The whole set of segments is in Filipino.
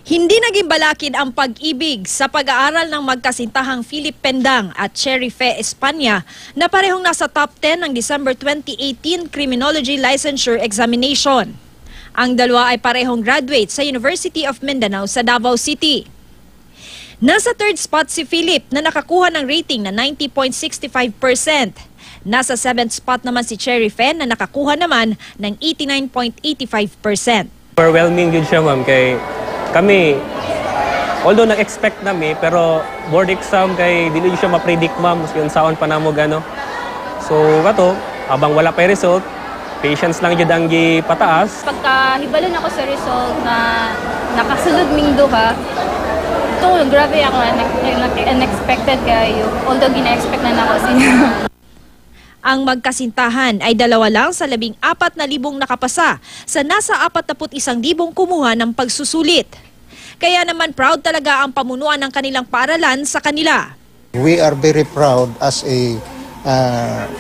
Hindi naging balakid ang pag-ibig sa pag-aaral ng magkasintahang Philip Pendang at Cherry Fe Espana na parehong nasa top 10 ng December 2018 Criminology Licensure Examination. Ang dalawa ay parehong graduate sa University of Mindanao sa Davao City. Nasa third spot si Philip na nakakuha ng rating na 90.65%. Nasa 7th spot naman si Cherry Fe na nakakuha naman ng 89.85%. Overwhelming yun siya, ma'am, kay kami, although nag-expect nami, pero board exam kay dili siya ma-predict, ma'am, kung saon pa namo gano. So, kato, habang wala pa yung result, patience lang yun ang pataas. Pagkahibalon ako sa result na nakasulod ming duha, ito, grabe ako, unexpected kayo. Although gina-expect na ako siya. Ang magkasintahan ay 2 lang sa 14,000 nakapasa sa nasa 41,000 kumuha ng pagsusulit. Kaya naman proud talaga ang pamunuan ng kanilang paaralan sa kanila. We are very proud as a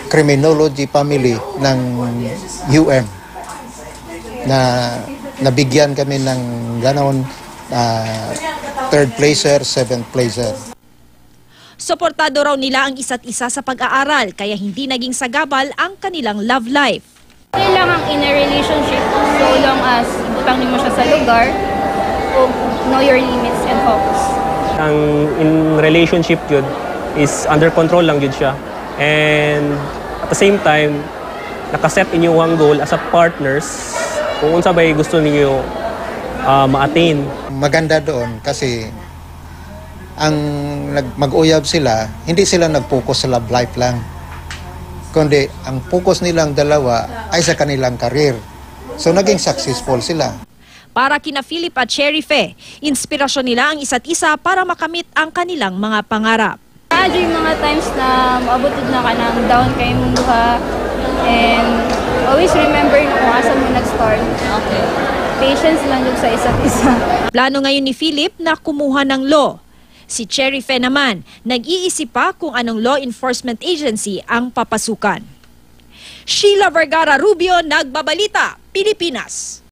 criminology family ng UM na nabigyan kami ng ganon 3rd placer, 7th placer. Suportado raw nila ang isa't isa sa pag-aaral kaya hindi naging sagabal ang kanilang love life. Okay lang ang in a relationship so long as ibutang mo siya sa lugar, know your limits and focus. Ang in relationship yun is under control lang yun siya. And at the same time, nakaset inyo ang goal as a partners kung unsa ba gusto niyo ma-attain. Maganda doon kasi ang mag-uyab sila, hindi sila nag-focus sa love life lang. Kundi ang focus nilang dalawa ay sa kanilang karir. So naging successful sila. Para kina Philip at Cherry Fe, inspirasyon nila ang isa't isa para makamit ang kanilang mga pangarap. Medyo yung mga times na maabotid na ka ng down kayo mong duha and always remember na kung asa mo nag-start. Okay. Patience lang yung sa isa't isa. Plano ngayon ni Philip na kumuha ng law. Si Cherry Fe naman, nag-iisip pa kung anong law enforcement agency ang papasukan. Sheila Vergara Rubio, Nagbabalita, Pilipinas.